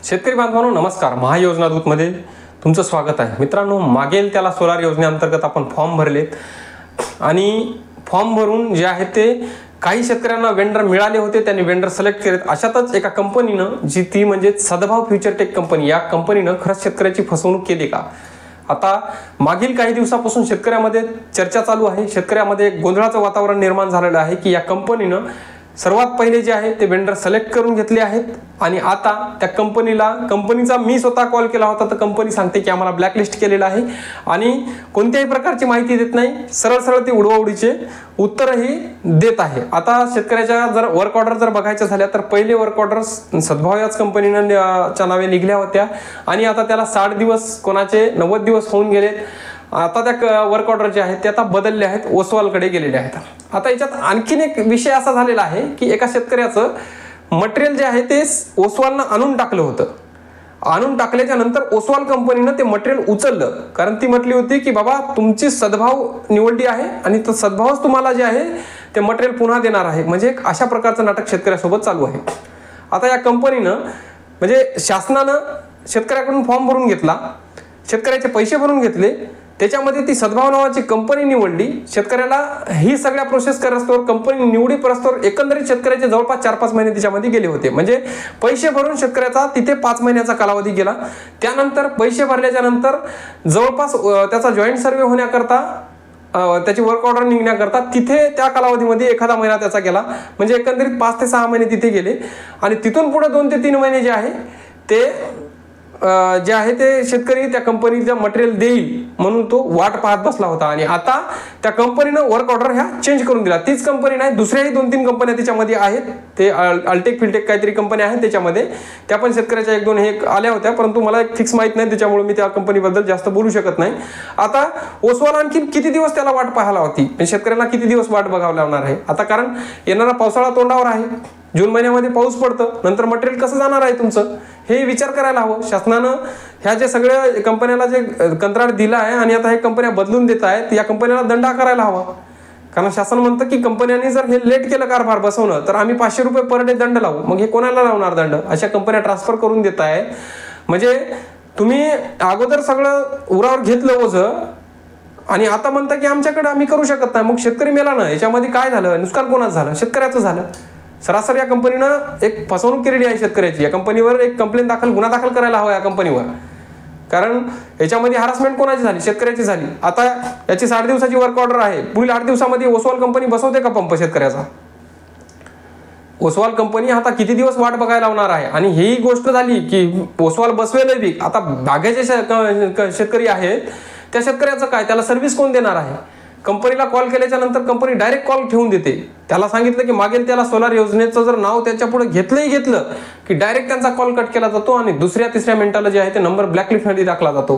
शेतकरी बांधवांनो नमस्कार. महायोजना दूतमध्ये तुमचं स्वागत आहे. मित्रांनो, मागेल त्याला सोलार योजनेअंतर्गत आपण फॉर्म भरलेत आणि फॉर्म भरून जे आहे ते काही शेतकऱ्यांना वेंडर मिळाले होते, त्यांनी वेंडर सिलेक्ट केलेत. अशातच एका कंपनीनं जी ती म्हणजे सद्भाव फ्युचरटेक कंपनी, या कंपनीनं खरंच शेतकऱ्याची फसवणूक केली का? आता मागील काही दिवसापासून शेतकऱ्यामध्ये चर्चा चालू आहे. शेतकऱ्यामध्ये एक गोंधळाचं वातावरण निर्माण झालेलं आहे की या कंपनीनं सर्वात पहिले जे आहे ते वेंडर सिलेक्ट करून घेतले आहेत आणि आता त्या कंपनीचा मी स्वतः कॉल केला होता, तर कंपनी सांगते की आम्हाला ब्लॅकलिस्ट केलेलं आहे आणि कोणत्याही प्रकारची माहिती देत नाही. सरळ सरळ ती उडवाउडीचे उत्तरही देत आहे. आता शेतकऱ्याच्या जर वर्क ऑर्डर जर बघायच्या झाल्या तर पहिले वर्क ऑर्डर सद्भाव याच कंपनीनं च्या नावे निघल्या होत्या आणि आता त्याला 60 दिवस, कोणाचे 90 दिवस होऊन गेले. आता त्या वर्क ऑर्डर जे आहेत ते आता बदलले आहेत, ओसवालकडे गेलेले आहेत. आता याच्यात आणखीन एक विषय असा झालेला आहे की एका शेतकऱ्याचं मटेरियल जे आहे ते ओसवालनं आणून टाकलं होतं. आणून टाकल्याच्या नंतर ओसवाल कंपनीनं ते मटेरियल उचललं, कारण ती म्हटली होती की बाबा तुमची सद्भाव निवडली आहे आणि तो सद्भावच तुम्हाला जे आहे ते मटेरियल पुन्हा देणार आहे. म्हणजे एक अशा प्रकारचं नाटक शेतकऱ्यासोबत चालू आहे. आता या कंपनीनं म्हणजे शासनानं शेतकऱ्याकडून फॉर्म भरून घेतला, शेतकऱ्याचे पैसे भरून घेतले, त्याच्यामध्ये ती सद्भाव नावाची कंपनी निवडली. शेतकऱ्याला ही सगळ्या प्रोसेस करस्तोवर, कंपनी निवडी परस्तोवर एकंदरीत शेतकऱ्याचे जवळपास 4-5 महिने त्याच्यामध्ये गेले होते. म्हणजे पैसे भरून शेतकऱ्याचा तिथे 5 महिन्याचा कालावधी गेला. त्यानंतर पैसे भरल्याच्या नंतर जवळपास त्याचा जॉईंट सर्वे होण्याकरता, त्याची वर्क ऑर्डर निघण्याकरता तिथे त्या कालावधीमध्ये एखादा महिना त्याचा गेला. म्हणजे एकंदरीत 5 ते 6 महिने तिथे गेले आणि तिथून पुढे 2 ते 3 महिने जे आहे ते जे आहे ते शेतकरी त्या कंपनीचं मटेरियल देईल म्हणून तो वाट पाहत बसला होता. आणि आता त्या कंपनीनं वर्क ऑर्डर ह्या चेंज करून दिला. तीच कंपनी नाही, दुसऱ्याही 2-3 कंपन्या त्याच्यामध्ये आहेत. ते अल्टेक फिल्टेक काहीतरी कंपन्या आहेत त्याच्यामध्ये, त्या पण शेतकऱ्याच्या 1-2 हे आल्या होत्या, परंतु मला एक फिक्स माहीत नाही, त्याच्यामुळे मी त्या कंपनीबद्दल जास्त बोलू शकत नाही. आता ओसवाल आणखी किती दिवस त्याला वाट पाहायला होती, म्हणजे शेतकऱ्यांना किती दिवस वाट बघावी लागणार आहे आता, कारण येणारा पावसाळा तोंडावर आहे. जून महिन्यामध्ये पाऊस पडतं, नंतर मटेरियल कसं जाणार आहे तुमचं, हे विचार करायला हवं. शासनानं ह्या जे सगळ्या कंपन्याला जे कंत्राट दिलं आहे आणि आता हे कंपन्या बदलून देत आहेत, या कंपन्याला दंड आकारायला हवा. कारण शासन म्हणतं की कंपन्यांनी जर हे लेट केलं कारभार बसवणं तर आम्ही 500 रुपये पर डे दंड लावू. मग हे कोणाला लावणार दंड? अशा कंपन्या ट्रान्सफर करून देत आहे. म्हणजे तुम्ही अगोदर सगळं उरावर घेतलं ओझं आणि आता म्हणता की आमच्याकडे आम्ही करू शकत नाही. मग शेतकरी मेला ना, याच्यामध्ये काय झालं? नुकसान कोणाचं झालं? शेतकऱ्याचं झालं. सरासरी या कंपनीनं एक फसवणूक केलेली आहे शेतकऱ्याची. या कंपनीवर एक गुन्हा दाखल करायला हवा या कंपनीवर, कारण याच्यामध्ये हॅरासमेंट कोणाची झाली? शेतकऱ्याची झाली. आता याची 60 दिवसाची वर्क ऑर्डर आहे. पुढील 8 दिवसामध्ये ओसवाल कंपनी बसवते का पंप शेतकऱ्याचा? ओसवाल कंपनी आता किती दिवस वाट बघायला लावणार आहे? आणि ही गोष्ट झाली की ओसवाल बसवेल बी. आता बागेचे शेतकरी आहेत, त्या शेतकऱ्याचं काय? त्याला सर्व्हिस कोण देणार आहे? कंपनीला कॉल केल्याच्या नंतर कंपनी डायरेक्ट कॉल ठेवून देते. त्याला सांगितलं की मागेल त्याला सोलार योजनेचं जर नाव त्याच्या पुढे घेतलं की डायरेक्ट त्यांचा कॉल कट केला जातो आणि 2-3 मिनिटाला जे आहे ते नंबर ब्लॅकलिस्टमध्ये टाकला जातो.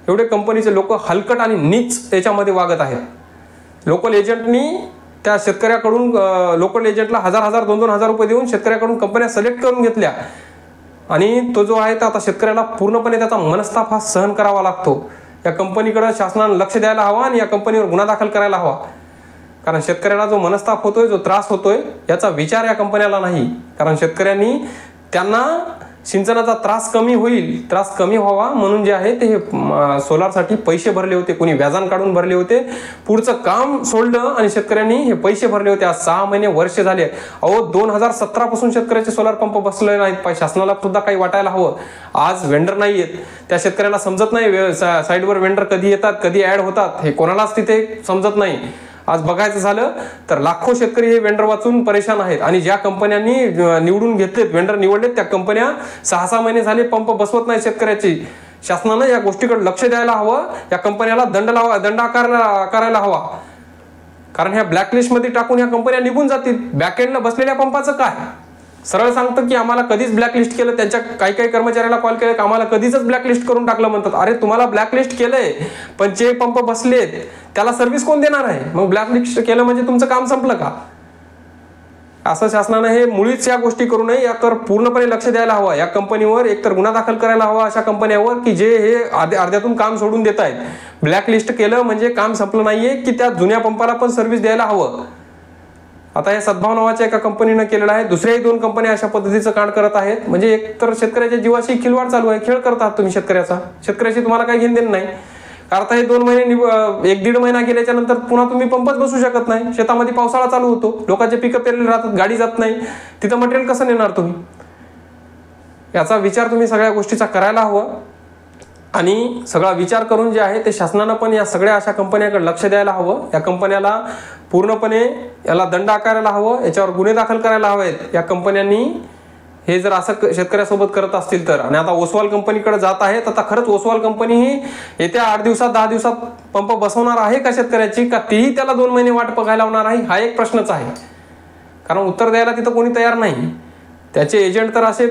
एवढे कंपनीचे लोक हलकट आणि नीच त्याच्यामध्ये वागत आहेत. लोकल एजंटनी त्या शेतकऱ्याकडून, लोकल एजंटला 1000-1000, 2-2 हजार रुपये देऊन शेतकऱ्याकडून कंपन्या सिलेक्ट करून घेतल्या आणि तो जो आहे आता शेतकऱ्याला पूर्णपणे त्याचा मनस्ताप हा सहन करावा लागतो. या कंपनीकडे शासनानं लक्ष द्यायला हवं आणि या कंपनीवर गुन्हा दाखल करायला हवा, कारण शेतकऱ्याला जो मनस्ताप होतोय, जो त्रास होतोय, याचा विचार या कंपन्याला नाही. कारण शेतकऱ्यांनी त्यांना सिंचनाचा त्रास कमी व्हावा म्हणून जे आहे ते सोलारसाठी पैसे भरले होते. कोणी व्याजान काढून भरले होते, पुढचं काम सोडलं आणि शेतकऱ्यांनी हे पैसे भरले होते. आज 6 महिने वर्ष झाले. 2017 पासून शेतकऱ्याचे सोलार पंप बसले नाहीत. शासनाला सुद्धा काही वाटायला हवं. आज वेंडर नाही येत, त्या शेतकऱ्याला समजत नाही साईडवर वेंडर कधी येतात, कधी ऍड होतात, हे कोणालाच तिथे समजत नाही. आज बघायचं झालं तर लाखो शेतकरी हे वेंडर वाचून परेशान आहेत आणि ज्या कंपन्यांनी निवडून घेतलेत, वेंडर निवडलेत, त्या कंपन्या 6-6 महिने झाले पंप बसवत नाही शेतकऱ्याची. शासनानं या गोष्टीकडे लक्ष द्यायला हवं. या कंपन्याला दंड आकारायला हवा, कारण ह्या ब्लॅकलिस्टमध्ये टाकून ह्या कंपन्या निघून जातील. बॅकएंडला बसलेल्या पंपाचं काय? सरळ सांगतं की आम्हाला कधीच ब्लॅकलिस्ट केलं. त्यांच्या काही कर्मचाऱ्याला कॉल केले की आम्हाला कधीच ब्लॅकलिस्ट करून टाकलं म्हणतात. अरे तुम्हाला ब्लॅकलिस्ट केलंय, पण जे पंप बसलेत त्याला सर्व्हिस कोण देणार आहे? मग ब्लॅकलिस्ट केलं म्हणजे तुमचं काम संपलं का? असं शासनानं हे मुळीच या गोष्टी करू नये. यावर पूर्णपणे लक्ष द्यायला हवं. या कंपनीवर एकतर गुन्हा दाखल करायला हवा, अशा कंपन्यावर की जे हे अर्ध्यातून काम सोडून देत आहेत. ब्लॅकलिस्ट केलं म्हणजे काम संपलं नाहीये की त्या जुन्या पंपाला पण सर्व्हिस द्यायला हवं. आता या सद्भाव नावाच्या एका कंपनीनं केलेलं आहे, दुसऱ्याही 2 कंपन्या अशा पद्धतीचं कांड करत आहेत. म्हणजे एक तर शेतकऱ्याच्या जीवाशी खिलवाड चालू आहे, खेळ करतात तुम्ही शेतकऱ्याशी तुम्हाला काही घेणं देणं नाही. कारण हे 2 महिने 1-1.5 महिना गेल्याच्या नंतर पुन्हा तुम्ही पंपच बसू शकत नाही. शेतामध्ये पावसाळा चालू होतो, लोकांचे पिकं पेरलेले राहतात, गाडी जात नाही, तिथं मटेरियल कसं नेणार तुम्ही? याचा विचार तुम्ही सगळ्या गोष्टीचा करायला हवं. आणि सगळा विचार करून जे आहे ते शासनानं पण या सगळ्या अशा कंपन्याकडे लक्ष द्यायला हवं. या कंपन्याला पूर्णपणे याला दंड आकारायला हवं, याच्यावर गुन्हे दाखल करायला हवेत या कंपन्यांनी. हे जर असं शेतकऱ्यासोबत करत असतील तर. आणि आता ओसवाल कंपनीकडे जात आहेत. आता खरंच ओसवाल कंपनी ही येत्या 8 दिवसात 10 दिवसात पंप बसवणार आहे का शेतकऱ्याची, का तीही त्याला 2 महिने वाट बघायला लावणार आहे? हा एक प्रश्नच आहे. कारण उत्तर द्यायला तिथं कोणी तयार नाही. त्याचे एजंट तर असे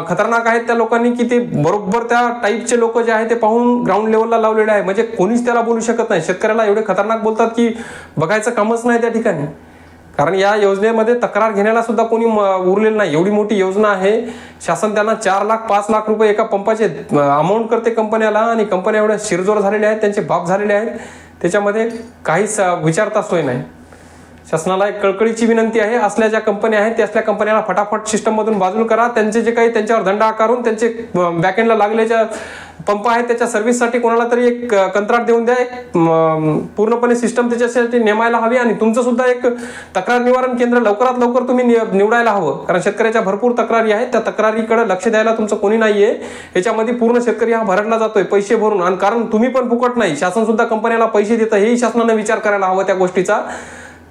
खतरनाक आहेत त्या लोकांनी की ते बरोबर त्या टाईपचे लोक जे आहे ते पाहून ग्राउंड लेवलला लावलेले आहे. म्हणजे कोणीच त्याला बोलू शकत नाही. शेतकऱ्याला एवढे खतरनाक बोलतात की बघायचं कामच नाही त्या ठिकाणी. कारण या योजनेमध्ये तक्रार घेण्याला सुद्धा कोणी उरलेलं नाही. एवढी मोठी योजना आहे, शासन त्यांना 4 लाख 5 लाख रुपये एका पंपाचे अमाऊंट करते कंपन्याला. आणि कंपन्या एवढ्या शिरजोर झालेल्या आहेत, त्यांचे बाप झालेले आहेत, त्याच्यामध्ये काहीच विचारता सोय नाही. शासनाला एक कळकळीची विनंती आहे, असल्या ज्या कंपन्या आहेत त्या असल्या कंपन्याला फटाफट सिस्टममधून बाजूला करा. त्यांचे जे काही त्यांच्यावर दंड आकारून त्यांचे बॅकएंडला लागलेल्या पंप आहेत त्याच्या सर्व्हिससाठी कोणाला तरी एक कंत्राट देऊन द्या. एक पूर्णपणे सिस्टम त्याच्यासाठी नेमायला हवी. आणि तुमचं सुद्धा एक तक्रार निवारण केंद्र लवकरात लवकर तुम्ही निवडायला हवं. कारण शेतकऱ्याच्या भरपूर तक्रारी आहेत, त्या तक्रारीकडे लक्ष द्यायला तुमचं कोणी नाहीये. याच्यामध्ये पूर्ण शेतकरी हा भरडला जातोय पैसे भरून. आणि कारण तुम्ही पण फुकट नाही, शासन सुद्धा कंपन्याला पैसे देतं, हेही शासनाने विचार करायला हवा त्या गोष्टीचा.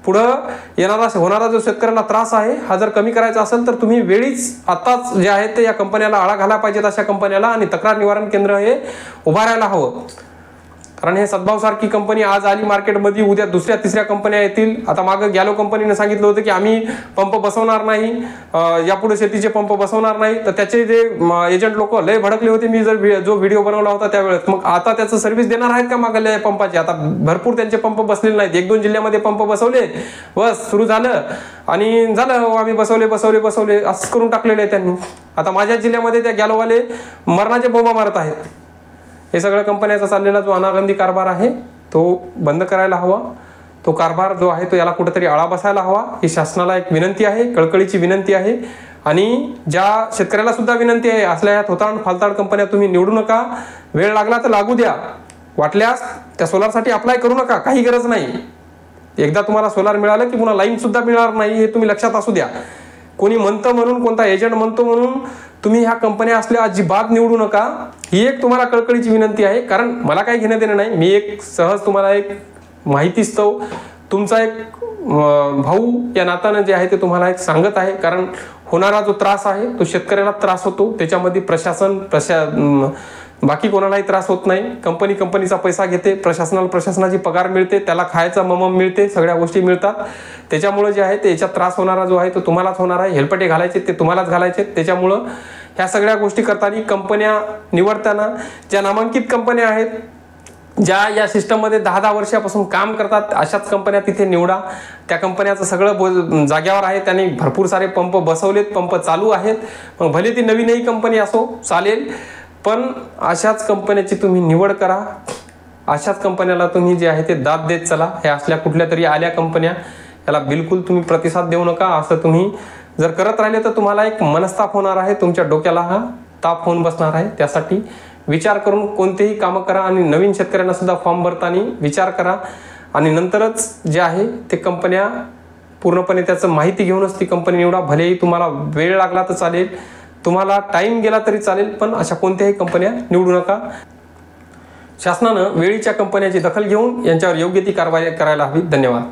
पुढं होणारा जो शेतकऱ्याला त्रास आहे हा जर कमी करायचा असेल तर तुम्ही वेळीच आताच जे आहे ते या कंपन्याला आळा घाला पाहिजेत अशा कंपन्याला. आणि तक्रार निवारण केंद्र हे उभारायला हवं. कारण हे सद्भाव सारखी कंपनी आज आली मार्केटमध्ये, उद्या 2-3 कंपन्या येतील. आता मागं गॅलो कंपनीने सांगितलं होतं की आम्ही पंप बसवणार नाही, यापुढे शेतीचे पंप बसवणार नाही. तर त्याचे जे एजंट लोक लय भडकले होते. मी जो व्हिडिओ बनवला होता त्यावेळेस. मग आता त्याचं सर्व्हिस देणार आहेत का मागल्या पंपाचे? आता भरपूर त्यांचे पंप बसलेले नाहीत. 1-2 जिल्ह्यामध्ये पंप बसवले, बस सुरू झालं आणि झालं, आम्ही बसवले असं करून टाकलेलं आहे त्यांनी. आता माझ्या जिल्ह्यामध्ये त्या गॅलोवाले मरणाचे बोंबा मारत आहेत. हे सगळ्या कंपन्याचा चाललेला जो अनागंदी कारभार आहे तो बंद करायला हवा. तो कारभार जो आहे तो याला कुठेतरी आळा बसायला हवा. ही शासनाला एक विनंती आहे, कळकळीची विनंती आहे. आणि ज्या शेतकऱ्याला सुद्धा विनंती आहे, असल्या थोतांड फालताड कंपन्या तुम्ही निवडू नका. वेळ लागला तर लागू द्या, वाटल्यास त्या सोलारसाठी अप्लाय करू नका, काही गरज नाही. एकदा तुम्हाला सोलार मिळालं की पुन्हा लाईन सुद्धा मिळणार नाही, हे तुम्ही लक्षात असू द्या. कोणी म्हणतं म्हणून, कोणता एजंट म्हणतो म्हणून तुम्ही ह्या कंपन्या असल्या अजिबात निवडू नका. ही एक तुम्हाला कळकळीची विनंती आहे. कारण मला काही घेणं देणं नाही, मी एक सहज तुम्हाला एक माहितीस्तव तुमचा एक भाऊ या नात्यानं जे आहे ते तुम्हाला एक सांगत आहे. कारण होणारा जो त्रास आहे तो शेतकऱ्याला त्रास होतो, त्याच्यामध्ये बाकी कोणालाही त्रास होत नाही. कंपनीचा पैसा घेते, प्रशासनाची पगार मिळते, त्याला खायचा मम मिळते, सगळ्या गोष्टी मिळतात. त्याच्यामुळे जे आहे ते याच्यात त्रास होणारा जो आहे तो तुम्हालाच होणार आहे. हेलपटे घालायचे ते तुम्हालाच घालायचे. त्याच्यामुळं ह्या सगळ्या गोष्टी करताना कंपन्या निवडताना ज्या नामांकित कंपन्या आहेत, ज्या या सिस्टममध्ये 10-10 वर्षापासून काम करतात, अशाच कंपन्या तिथे निवडा. त्या कंपन्याचं सगळं जाग्यावर आहे, त्यांनी भरपूर सारे पंप बसवलेत, पंप चालू आहेत. मग भले ती नवीनही कंपनी असो चालेल, पण अशाच कंपन्याची तुम्ही निवड करा. अशाच कंपन्याला तुम्ही जे आहे ते दाद देत चला. हे असल्या कुठल्या तरी आल्या कंपन्या याला बिलकुल तुम्ही प्रतिसाद देऊ नका. असं तुम्ही जर करत राहिले तर तुम्हाला एक मनस्ताप होणार आहे, तुमच्या डोक्याला हा ताप होऊन बसणार आहे. त्यासाठी विचार करून कोणतेही कामं करा. आणि नवीन शेतकऱ्यांना सुद्धा फॉर्म भरताना विचार करा. आणि नंतरच जे आहे ते कंपन्या पूर्णपणे त्याचं माहिती घेऊनच ती कंपनी निवडा. भलेही तुम्हाला वेळ लागला तर चालेल, तुम्हाला टाइम गेला तरी चालेल, पण अशा कोणत्याही कंपन्या निवडू नका. शासनानं वेळीच्या कंपन्याची दखल घेऊन यांच्यावर योग्य ती कारवाई करायला हवी. धन्यवाद.